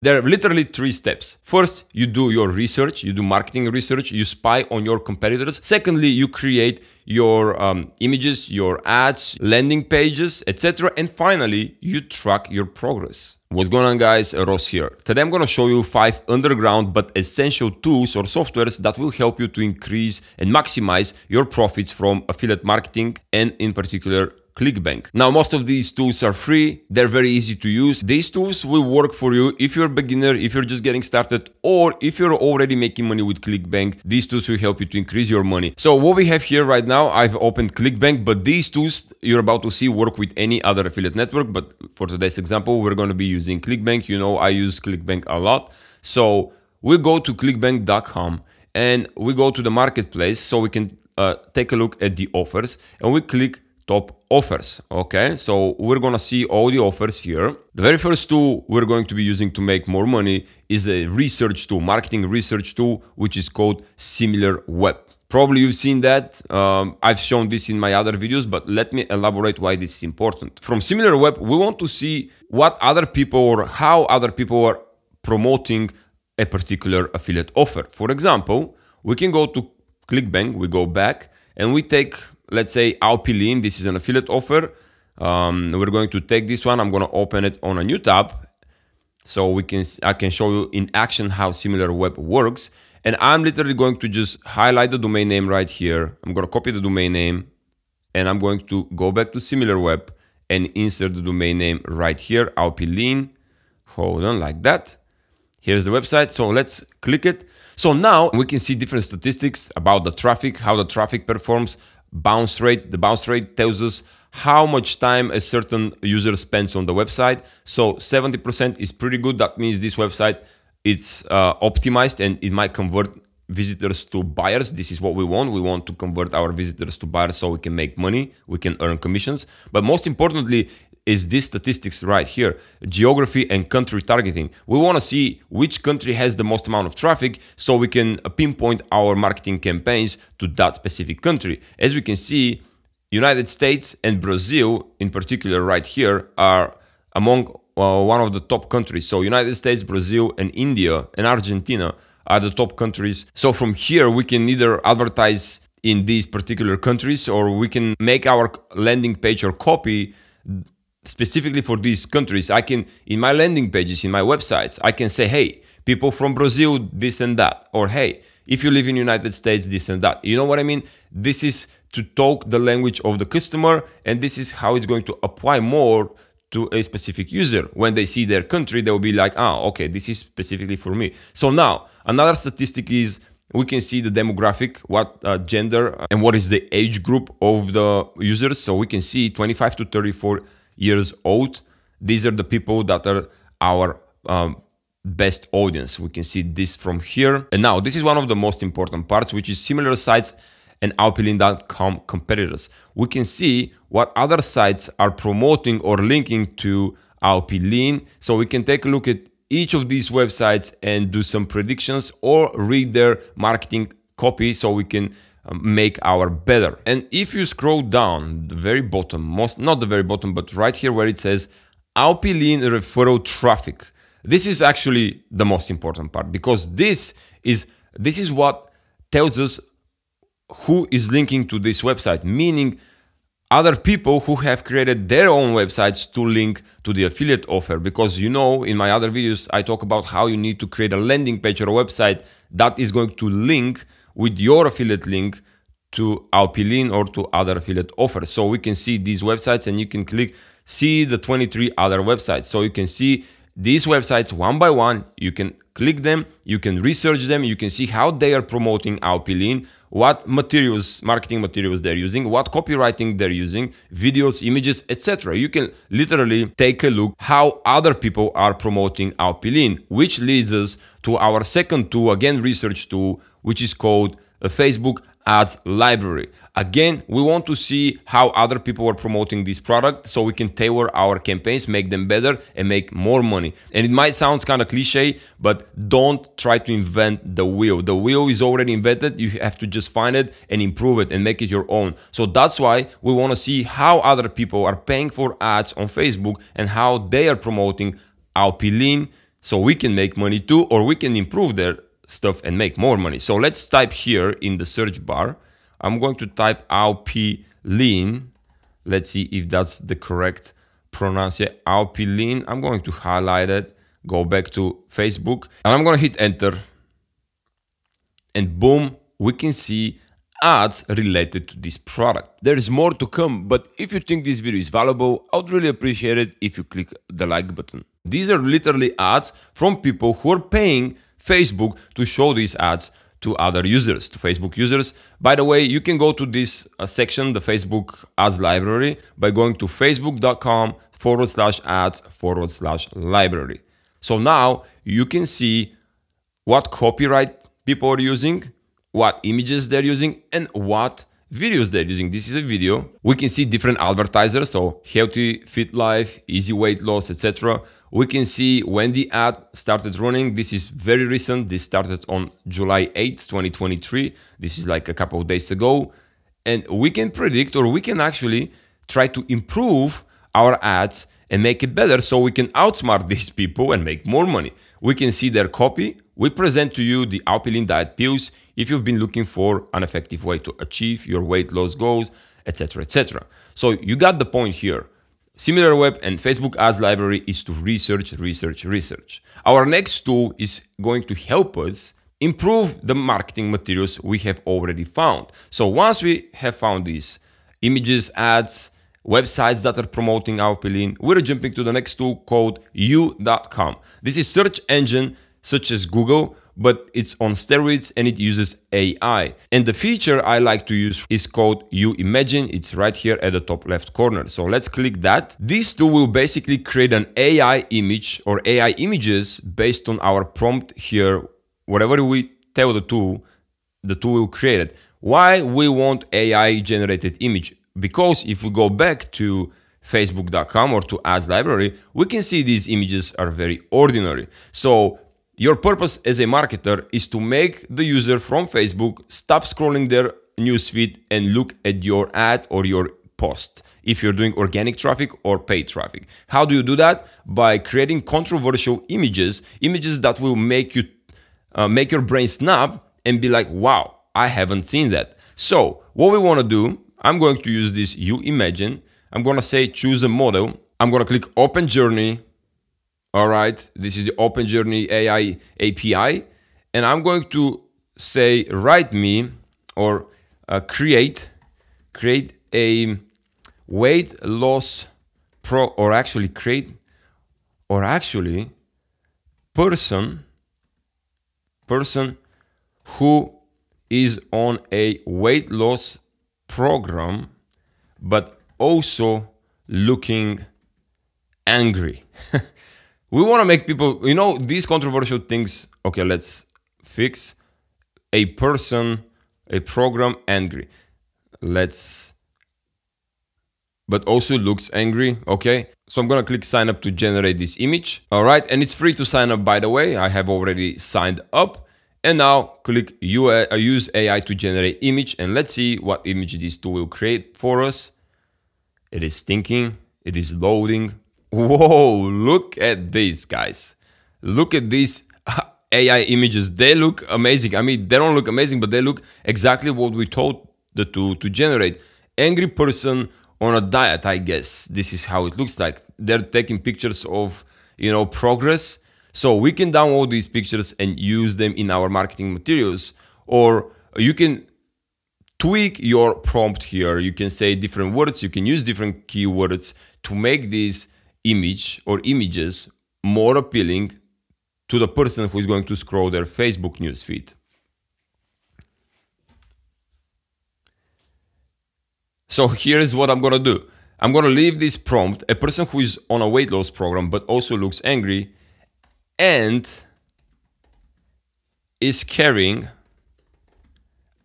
There are literally 3 steps. First, you do your research, you do marketing research, you spy on your competitors. Secondly, you create your images, your ads, landing pages, etc. And finally, you track your progress. What's going on, guys? Ross here. Today I'm going to show you 5 underground but essential tools or softwares that will help you to increase and maximize your profits from affiliate marketing and in particular ClickBank. Now, most of these tools are free. They're very easy to use. These tools will work for you if you're a beginner, if you're just getting started, or if you're already making money with ClickBank. These tools will help you to increase your money. So what we have here right now, I've opened ClickBank, but these tools you're about to see work with any other affiliate network. But for today's example, we're going to be using ClickBank. You know, I use ClickBank a lot. So we go to clickbank.com and we go to the marketplace so we can take a look at the offers, and we click top offers. Okay, so we're gonna see all the offers here. The very first tool we're going to be using to make more money is a research tool, marketing research tool, which is called SimilarWeb. Probably you've seen that. I've shown this in my other videos, but let me elaborate why this is important. From SimilarWeb, we want to see what other people or how other people are promoting a particular affiliate offer. For example, we can go to ClickBank, we go back, and we take, let's say, Alpilin. This is an affiliate offer. We're going to take this one. I'm going to open it on a new tab so I can show you in action how SimilarWeb works. And I'm literally going to just highlight the domain name right here. I'm going to copy the domain name and I'm going to go back to SimilarWeb and insert the domain name right here, Alpilin. Hold on, like that. Here's the website. So let's click it. So now we can see different statistics about the traffic, how the traffic performs, bounce rate. The bounce rate tells us how much time a certain user spends on the website. So 70% is pretty good. That means this website is optimized and it might convert visitors to buyers. This is what we want. We want to convert our visitors to buyers so we can make money, we can earn commissions. But most importantly, is this statistics right here, geography and country targeting. We want to see which country has the most amount of traffic so we can pinpoint our marketing campaigns to that specific country. As we can see, United States and Brazil in particular right here are among one of the top countries. So United States, Brazil, and India and Argentina are the top countries. So from here, we can either advertise in these particular countries or we can make our landing page or copy specifically for these countries. I can, in my landing pages, in my websites, I can say, hey, people from Brazil, this and that. Or hey, if you live in the United States, this and that. You know what I mean? This is to talk the language of the customer, and this is how it's going to apply more to a specific user. When they see their country, they will be like, ah, okay, this is specifically for me. So now, another statistic is we can see the demographic, what gender and what is the age group of the users. So we can see 25 to 34 years old. These are the people that are our best audience. We can see this from here. And now this is one of the most important parts, which is similar sites and Alpilin.com competitors. We can see what other sites are promoting or linking to Alpilin. So we can take a look at each of these websites and do some predictions or read their marketing copy so we can make our better. And if you scroll down the very bottom, not the very bottom, but right here where it says Alpilin referral traffic, this is actually the most important part, because this is what tells us who is linking to this website, meaning other people who have created their own websites to link to the affiliate offer. Because you know, in my other videos, I talk about how you need to create a landing page or a website that is going to link with your affiliate link to Alpilin or to other affiliate offers. So we can see these websites and you can click, see the 23 other websites. So you can see these websites one by one, you can click them, you can research them, you can see how they are promoting Alpilin, what materials, marketing materials they're using, what copywriting they're using, videos, images, etc. You can literally take a look how other people are promoting Alpilin, which leads us to our second tool, again, research tool, which is called a Facebook Ads Library. Again, we want to see how other people are promoting this product so we can tailor our campaigns, make them better and make more money. And it might sound kind of cliche, but don't try to invent the wheel. The wheel is already invented. You have to just find it and improve it and make it your own. So that's why we want to see how other people are paying for ads on Facebook and how they are promoting Alpilin So we can make money too, or we can improve their stuff and make more money. So let's type here in the search bar. I'm going to type AOP Lean. Let's see if that's the correct pronunciation. AOP Lean. I'm going to highlight it, go back to Facebook, and I'm going to hit enter. And boom, we can see ads related to this product. There is more to come, but if you think this video is valuable, I would really appreciate it if you click the like button. These are literally ads from people who are paying Facebook to show these ads to other users, to Facebook users. By the way, you can go to this section, the Facebook ads library, by going to facebook.com/ads/library. So now you can see what copyright people are using, what images they're using, and what videos they're using. This is a video. We can see different advertisers, so healthy, fit life, easy weight loss, etc. We can see when the ad started running. This is very recent. This started on July 8th, 2023. This is like a couple of days ago. And we can predict, or we can actually try to improve our ads and make it better so we can outsmart these people and make more money. We can see their copy. We present to you the AOP Lean diet pills if you've been looking for an effective way to achieve your weight loss goals, etc., etc. So you got the point here. SimilarWeb and Facebook ads library is to research. Our next tool is going to help us improve the marketing materials we have already found. So once we have found these images, ads, websites that are promoting AOP Lean, we're jumping to the next tool called you.com. This is search engine such as Google, but it's on steroids and it uses AI. And the feature I like to use is called You Imagine. It's right here at the top left corner. So let's click that. This tool will basically create an AI image or AI images based on our prompt here. Whatever we tell the tool will create it. Why we want AI generated image? Because if we go back to facebook.com or to ads library, we can see these images are very ordinary. So your purpose as a marketer is to make the user from Facebook stop scrolling their newsfeed and look at your ad or your post, if you're doing organic traffic or paid traffic. How do you do that? By creating controversial images that will make you make your brain snap and be like, wow, I haven't seen that. So what we want to do, I'm going to use this You Imagine. I'm going to say choose a model. I'm going to click Open Journey. All right, this is the Open Journey AI API. And I'm going to say write me or create a weight loss person who is on a weight loss program but also looking angry. We want to make people, you know, these controversial things. Okay, let's fix a person, a program angry. But also looks angry. Okay, so I'm gonna click sign up to generate this image. All right, and it's free to sign up, by the way. I have already signed up. And now click use AI to generate image, and let's see what image this tool will create for us. It is thinking, it is loading. Whoa, look at this, guys. Look at these AI images. They look amazing. I mean, they don't look amazing, but they look exactly what we told the tool to generate. Angry person on a diet, I guess. This is how it looks like. They're taking pictures of, you know, progress. So we can download these pictures and use them in our marketing materials, or you can tweak your prompt here. You can say different words. You can use different keywords to make these image or images more appealing to the person who is going to scroll their Facebook newsfeed. So here's what I'm gonna do. I'm gonna leave this prompt, a person who is on a weight loss program but also looks angry and is carrying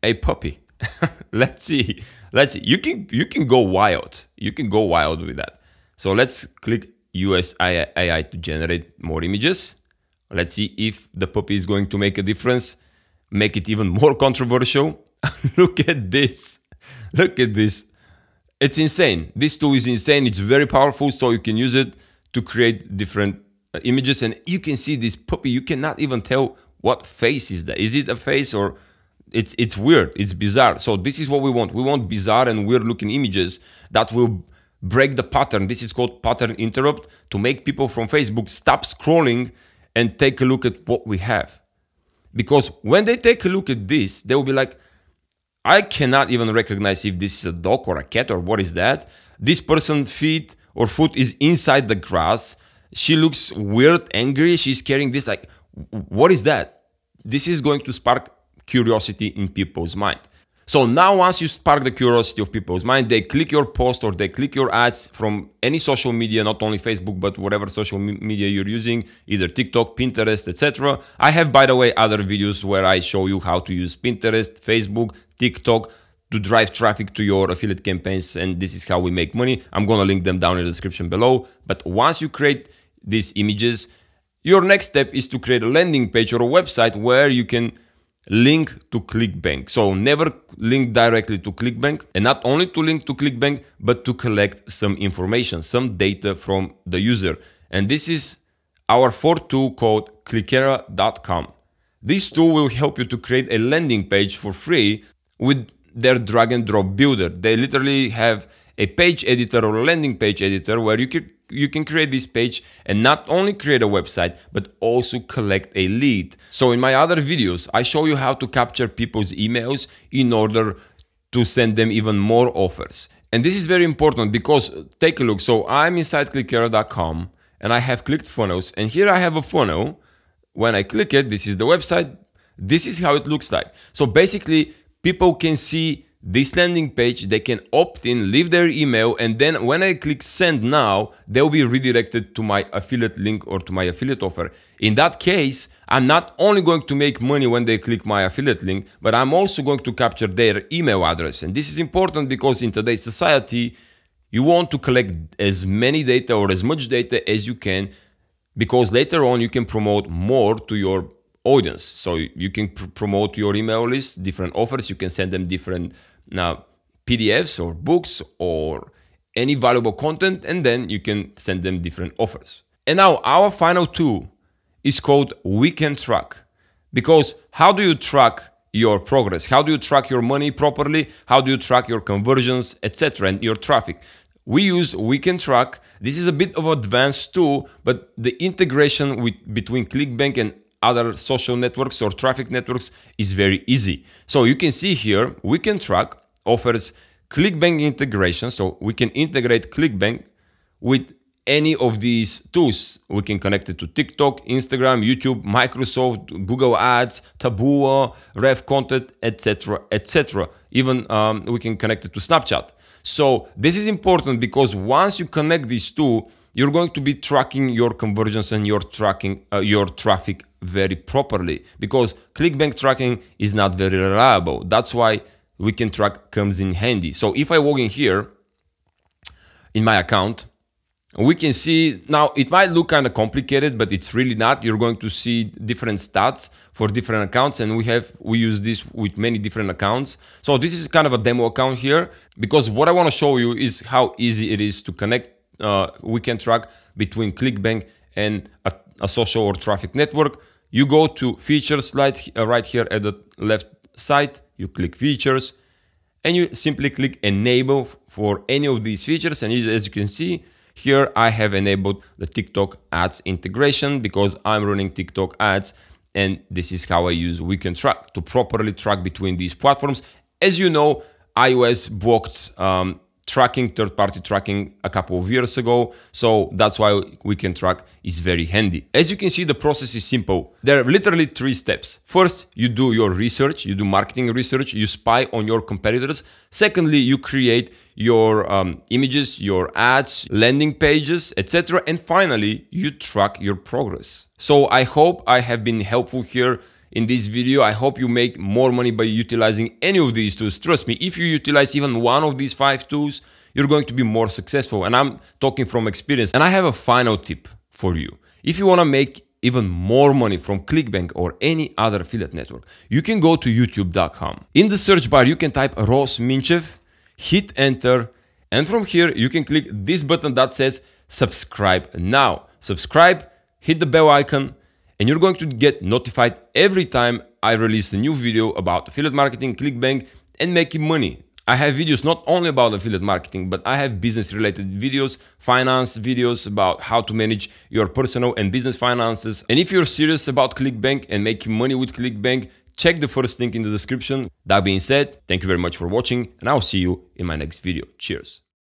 a puppy. Let's see. You can go wild. You can go wild with that. So let's click use AI to generate more images. Let's see if the puppy is going to make a difference, make it even more controversial. Look at this. Look at this. It's insane. This tool is insane. It's very powerful, so you can use it to create different images, and you can see this puppy. You cannot even tell what face is that. Is it a face or it's weird, it's bizarre. So this is what we want. We want bizarre and weird looking images that will break the pattern. This is called pattern interrupt, to make people from Facebook stop scrolling and take a look at what we have. Because when they take a look at this, they will be like, I cannot even recognize if this is a dog or a cat or what is that. This person's feet or foot is inside the grass. She looks weird, angry. She's carrying this, like, what is that? This is going to spark curiosity in people's mind. So now once you spark the curiosity of people's mind, they click your post or they click your ads from any social media, not only Facebook, but whatever social media you're using, either TikTok, Pinterest, etc. I have, by the way, other videos where I show you how to use Pinterest, Facebook, TikTok to drive traffic to your affiliate campaigns, and this is how we make money. I'm gonna link them down in the description below. But once you create these images, your next step is to create a landing page or a website where you can link to ClickBank. So never link directly to ClickBank, and not only to link to ClickBank, but to collect some information, some data from the user. And this is our fourth tool called Clickera.com. This tool will help you to create a landing page for free with their drag and drop builder. They literally have a page editor or a landing page editor where you can create this page and not only create a website, but also collect a lead. So in my other videos, I show you how to capture people's emails in order to send them even more offers. And this is very important because take a look. So I'm inside Clickera.com and I have clicked funnels, and here I have a funnel. When I click it, this is the website. This is how it looks like. So basically, people can see this landing page, they can opt in, leave their email, and then when I click send now, they'll be redirected to my affiliate link or to my affiliate offer. In that case, I'm not only going to make money when they click my affiliate link, but I'm also going to capture their email address. And this is important because in today's society, you want to collect as many data or as much data as you can, because later on you can promote more to your audience. So you can promote your email list, different offers, you can send them different PDFs or books or any valuable content, and then you can send them different offers. And now our final tool is called WeCanTrack. Because how do you track your progress? How do you track your money properly? How do you track your conversions, etc., and your traffic? We use WeCanTrack. This is a bit of an advanced tool, but the integration between ClickBank and other social networks or traffic networks is very easy. So you can see here, WeCanTrack offers ClickBank integration. So we can integrate ClickBank with any of these tools. We can connect it to TikTok, Instagram, YouTube, Microsoft, Google Ads, Taboola, Rev Content, etc., etc. Even we can connect it to Snapchat. So this is important because once you connect these two, you're going to be tracking your conversions and your traffic very properly, because ClickBank tracking is not very reliable. That's why WeCanTrack comes in handy. So if I log in here in my account, we can see now it might look kind of complicated, but it's really not. You're going to see different stats for different accounts, and we use this with many different accounts. So this is kind of a demo account here, because what I want to show you is how easy it is to connect WeCanTrack between ClickBank and a social or traffic network. You go to features right here at the left side, you click features, and you simply click enable for any of these features. And as you can see, here I have enabled the TikTok ads integration because I'm running TikTok ads, and this is how I use WeCanTrack to properly track between these platforms. As you know, iOS blocked tracking, third-party tracking a couple of years ago, so that's why WeCanTrack is very handy. As you can see, the process is simple. There are literally 3 steps. First, you do your research, you do marketing research, you spy on your competitors. Secondly, you create your images, your ads, landing pages, etc. And finally, you track your progress. So I hope I have been helpful here in this video. I hope you make more money by utilizing any of these tools. Trust me, if you utilize even one of these 5 tools, you're going to be more successful. And I'm talking from experience. And I have a final tip for you. If you want to make even more money from ClickBank or any other affiliate network, you can go to youtube.com. In the search bar, you can type Ross Minchev, hit enter, and from here you can click this button that says subscribe now. Subscribe, hit the bell icon, and you're going to get notified every time I release a new video about affiliate marketing, ClickBank, and making money. I have videos not only about affiliate marketing, but I have business related videos, finance videos about how to manage your personal and business finances. And if you're serious about ClickBank and making money with ClickBank, check the first link in the description. That being said, thank you very much for watching, and I'll see you in my next video. Cheers.